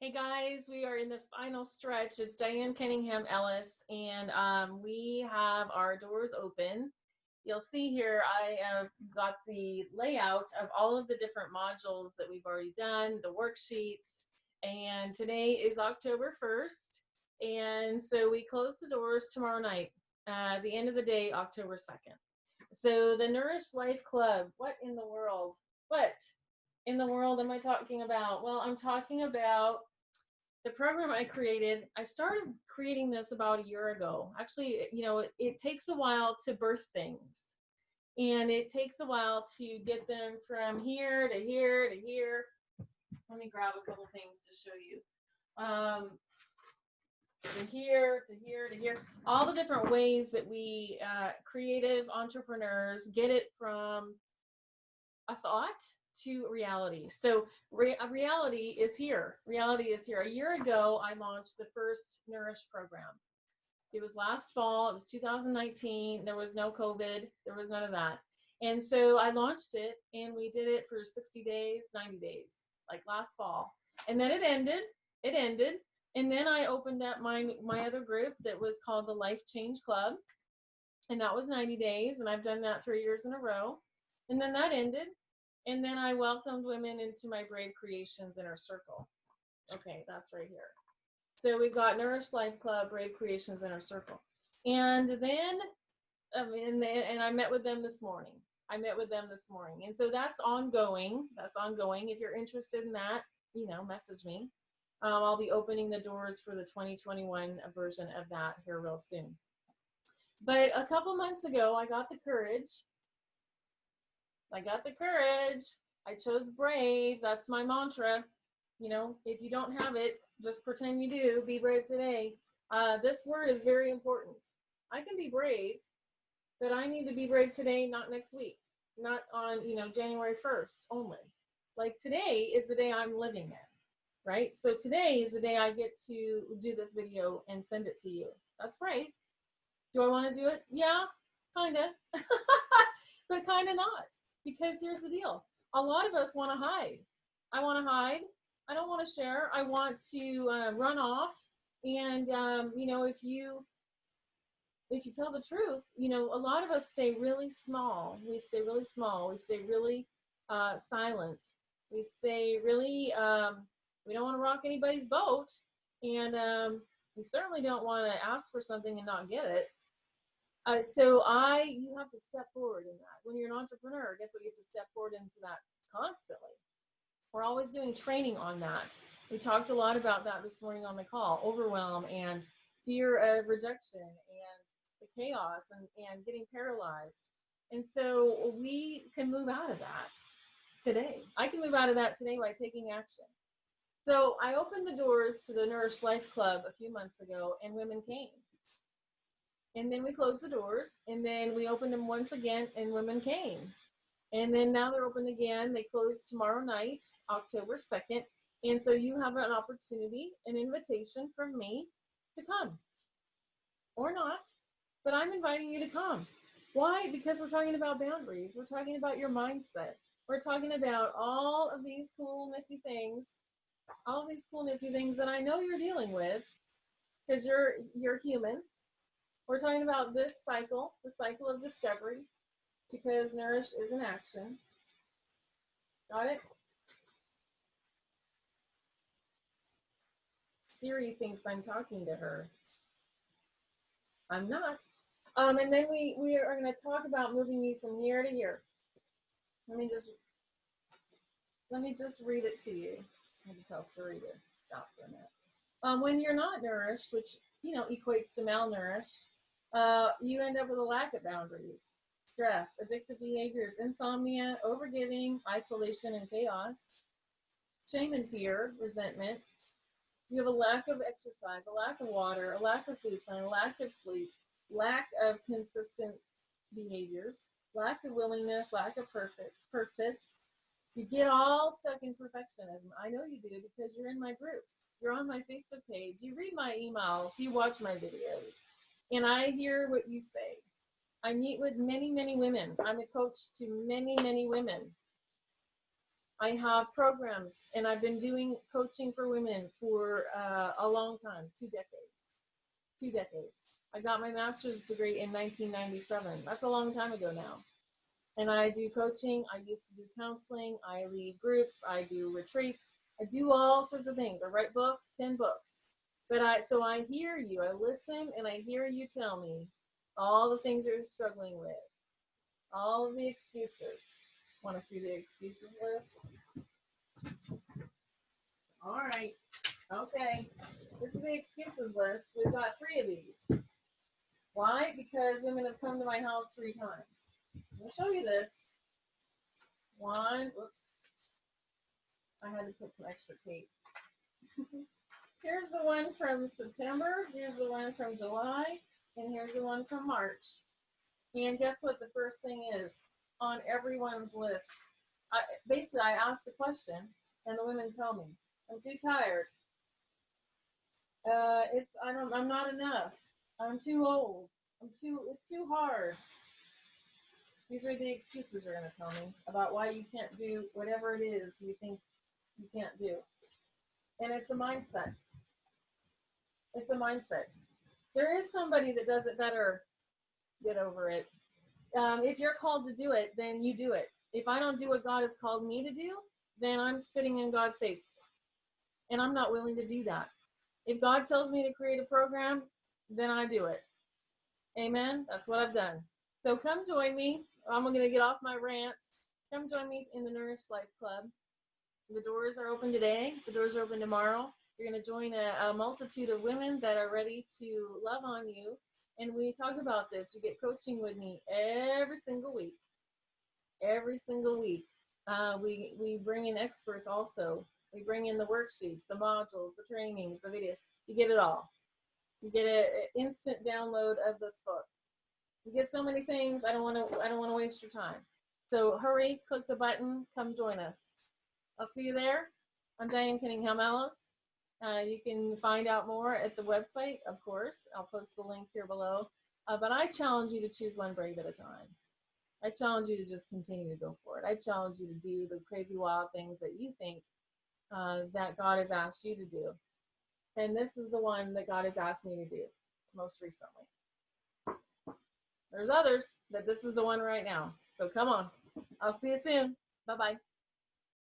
Hey guys, we are in the final stretch. It's Diane Kenningham Ellis, and we have our doors open. You'll see here I have got the layout of all of the different modules that we've already done, the worksheets, and today is October 1st, and so we close the doors tomorrow night, the end of the day, October 2nd. So the Nourished Life Club, what in the world? What in the world am I talking about? Well, I'm talking about the program I created. I started creating this about a year ago. Actually, it takes a while to birth things. And it takes a while to get them from here to here to here. Let me grab a couple things to show you. To here, to here, to here. All the different ways that we creative entrepreneurs get it from a thought to reality. So reality is here. Reality is here. A year ago, I launched the first Nourished program. It was last fall. It was 2019. There was no COVID. There was none of that. And so I launched it, and we did it for 60 days, 90 days, like last fall. And then it ended. It ended. And then I opened up my other group that was called the Life Change Club. And that was 90 days. And I've done that 3 years in a row. And then that ended. And then I welcomed women into my Brave Creations Inner Circle. Okay, that's right here. So we've got Nourished Life Club, Brave Creations Inner Circle. And then, and I met with them this morning. And so that's ongoing. If you're interested in that, message me. I'll be opening the doors for the 2021 version of that here real soon. But a couple months ago, I got the courage. I chose brave. That's my mantra. If you don't have it, just pretend you do. Be brave today. This word is very important. I can be brave, but I need to be brave today, not next week, not on, January 1st only. Like today is the day I'm living in, right? So today is the day I get to do this video and send it to you. That's brave. Do I want to do it? Yeah, kind of, but kind of not. Because here's the deal. A lot of us want to hide. I want to hide. I don't want to share. I want to run off. And, if you tell the truth, a lot of us stay really small. We stay really small. We stay really silent. We stay really, we don't want to rock anybody's boat. And we certainly don't want to ask for something and not get it. You have to step forward in that. When you're an entrepreneur, guess what? You have to step forward into that constantly. We're always doing training on that. We talked a lot about that this morning on the call, overwhelm and fear of rejection and the chaos and getting paralyzed. And so we can move out of that today. I can move out of that today by taking action. So I opened the doors to the Nourished Life Club a few months ago, and women came. And then we closed the doors, and then we opened them once again, and women came. And then now they're open again. They close tomorrow night, October 2nd. And so you have an opportunity, an invitation from me to come. Or not, but I'm inviting you to come. Why? Because we're talking about boundaries. We're talking about your mindset. We're talking about all of these cool, nifty things, that I know you're dealing with because you're human. We're talking about this cycle, the cycle of discovery, because Nourished is an action. Got it? Siri thinks I'm talking to her. I'm not. And then we are going to talk about moving you from here to here. Let me just read it to you. I can tell Siri to stop for a minute. When you're not nourished, which equates to malnourished, you end up with a lack of boundaries, stress, addictive behaviors, insomnia, overgiving, isolation and chaos, shame and fear, resentment. You have a lack of exercise, a lack of water, a lack of food plan, a lack of sleep, lack of consistent behaviors, lack of willingness, lack of purpose. You get all stuck in perfectionism. I know you do because you're in my groups. You're on my Facebook page. You read my emails. You watch my videos. And I hear what you say. I meet with many, many women. I'm a coach to many, many women. I have programs, and I've been doing coaching for women for a long time, 2 decades. 2 decades. I got my master's degree in 1997. That's a long time ago now. And I do coaching. I used to do counseling. I lead groups. I do retreats. I do all sorts of things. I write books, 10 books. So I hear you. I listen, and I hear you tell me all the things you're struggling with, all of the excuses. Want to see the excuses list? All right. Okay. This is the excuses list. We've got 3 of these. Why? Because women have come to my house 3 times. Let me show you this. One, whoops. I had to put some extra tape. Here's the one from September. Here's the one from July. And here's the one from March. And guess what the first thing is on everyone's list? Basically, I ask the question, and the women tell me, I'm too tired. I'm not enough. I'm too old. It's too hard. These are the excuses you're going to tell me about why you can't do whatever it is you think you can't do. And it's a mindset. It's a mindset. There is somebody that does it better. Get over it. If you're called to do it, then you do it. If I don't do what God has called me to do, then I'm spitting in God's face. And I'm not willing to do that. If God tells me to create a program, then I do it. Amen. That's what I've done. So come join me. I'm going to get off my rant. Come join me in the Nourished Life Club. The doors are open today. The doors are open tomorrow. You're going to join a multitude of women that are ready to love on you. And we talk about this. You get coaching with me every single week. Every single week. We bring in experts also. We bring in the worksheets, the modules, the trainings, the videos. You get it all. You get an instant download of this book. You get so many things. I don't want to waste your time. So hurry, click the button, come join us. I'll see you there. I'm Diane Cunningham Ellis. You can find out more at the website, of course. I'll post the link here below. But I challenge you to choose one brave at a time. I challenge you to just continue to go for it. I challenge you to do the crazy, wild things that you think that God has asked you to do. And this is the one that God has asked me to do most recently. There's others, but this is the one right now. So come on. I'll see you soon. Bye-bye.